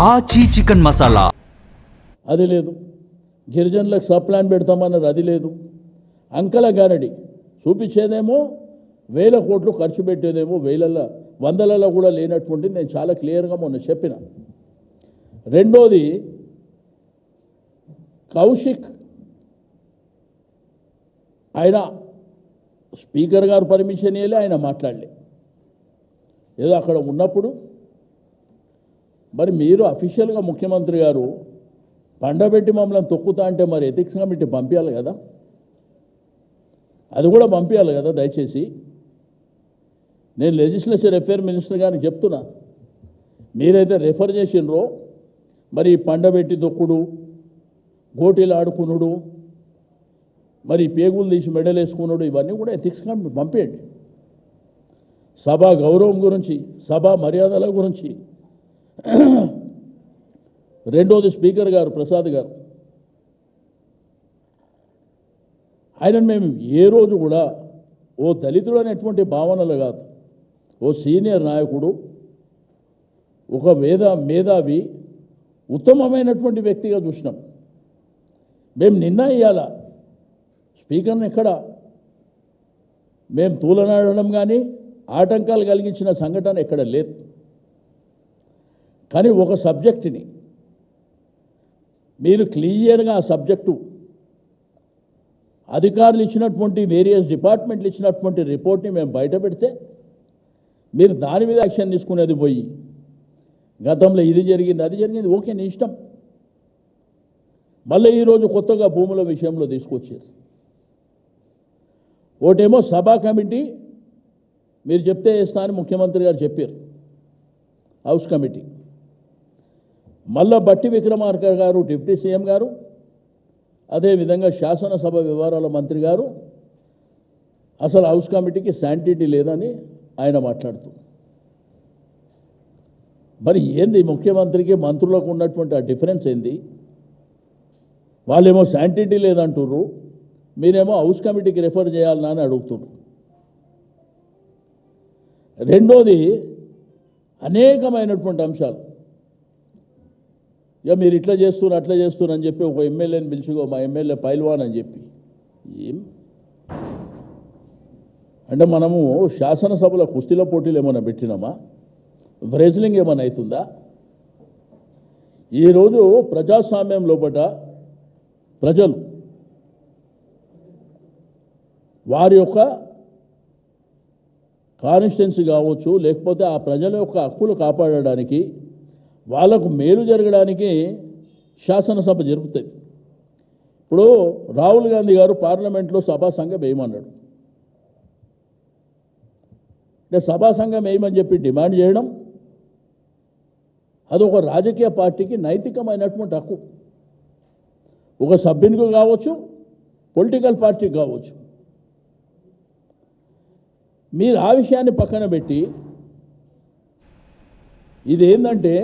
ఆచి చికెన్ మసాలా అది లేదు. గిరిజనులకు సబ్ ప్లాన్ పెడతామన్నారు, అది లేదు. అంకల గారడి చూపించేదేమో 1000 కోట్లు ఖర్చు పెట్టేదేమో వేలల్లో వందలలో కూడా లేనటువంటి నేను చాలా క్లియర్గా మొన్న చెప్పిన. రెండోది కౌశిక్, ఆయన స్పీకర్ గారు పర్మిషన్ ఇవ్వలే, ఆయన మాట్లాడలే. ఏదో అక్కడ ఉన్నప్పుడు మరి మీరు అఫీషియల్గా ముఖ్యమంత్రి గారు పండబెట్టి మమ్మల్ని తొక్కుతా అంటే మరి ఎథిక్స్ కమిటీ పంపించాలి కదా, అది కూడా పంపించాలి కదా దయచేసి. నేను లెజిస్లేచర్ అఫేర్ మినిస్టర్ గారికి చెప్తున్నా, మీరైతే రెఫర్ చేసినరో మరి పండబెట్టి దొక్కుడు, గోటీలు ఆడుకునుడు, మరి పేగులు తీసి మెడలు వేసుకున్నాడు, ఇవన్నీ కూడా ఎథిక్స్ కమిటీ పంపేయండి. సభా గౌరవం గురించి, సభా మర్యాదల గురించి. రెండోది స్పీకర్ గారు ప్రసాద్ గారు, ఆయనను మేము ఏ రోజు కూడా ఓ దళితుడు అనేటువంటి భావనలు కాదు, ఓ సీనియర్ నాయకుడు, ఒక మేధావి, ఉత్తమమైనటువంటి వ్యక్తిగా చూసినాం. మేము నిన్న ఇయ్యాల స్పీకర్ని ఎక్కడ మేము తూలనాడడం కానీ ఆటంకాలు కలిగించిన సంఘటన ఎక్కడ లేదు. కానీ ఒక సబ్జెక్టుని మీరు క్లియర్గా ఆ సబ్జెక్టు అధికారులు ఇచ్చినటువంటి వేరియస్ డిపార్ట్మెంట్లు ఇచ్చినటువంటి రిపోర్ట్ని మేము బయట పెడితే మీరు దాని మీద యాక్షన్ తీసుకునేది పోయి గతంలో ఇది జరిగింది అది జరిగింది, ఓకే నీ ఇష్టం. మళ్ళీ ఈరోజు కొత్తగా భూముల విషయంలో తీసుకొచ్చారు. ఒకటేమో సభా కమిటీ మీరు చెప్తే వేస్తా అని ముఖ్యమంత్రి గారు చెప్పారు, హౌస్ కమిటీ. మళ్ళా బట్టి విక్రమార్క గారు డిప్యూటీ సీఎం గారు, అదేవిధంగా శాసనసభ వ్యవహారాల మంత్రి గారు అసలు హౌస్ కమిటీకి శాంటిటీ లేదని ఆయన మాట్లాడుతూ, మరి ఏంది ముఖ్యమంత్రికి మంత్రులకు ఉన్నటువంటి ఆ డిఫరెన్స్ ఏంది? వాళ్ళేమో శాంటిటీ లేదంటుర్రు, మీరేమో హౌస్ కమిటీకి రెఫర్ చేయాలని అని అడుగుతున్నారు. రెండోది అనేకమైనటువంటి అంశాలు, ఇక మీరు ఇట్లా చేస్తున్నారు అట్లా చేస్తున్నారు అని చెప్పి ఒక ఎమ్మెల్యేని పిలుచుకో, మా ఎమ్మెల్యే పైల్వాన్ అని చెప్పి, ఏం అంటే మనము శాసనసభలో కుస్తీల పోటీలు ఏమైనా పెట్టినామా? వ్రెజ్లింగ్ ఏమైనా అవుతుందా? ఈరోజు ప్రజాస్వామ్యం లోపల ప్రజలు వారి యొక్క కాన్స్టిట్యున్సీ కావచ్చు, లేకపోతే ఆ ప్రజల యొక్క హక్కులు కాపాడడానికి, వాళ్ళకు మేలు జరగడానికి శాసనసభ జరుపుతుంది. ఇప్పుడు రాహుల్ గాంధీ గారు పార్లమెంట్లో సభా సంఘం వేయమన్నాడు. అంటే సభా సంఘం వేయమని చెప్పి డిమాండ్ చేయడం అది ఒక రాజకీయ పార్టీకి నైతికమైనటువంటి హక్కు. ఒక సభ్యునికి కావచ్చు, పొలిటికల్ పార్టీకి కావచ్చు. మీరు ఆ విషయాన్ని పక్కన పెట్టి ఇదేంటంటే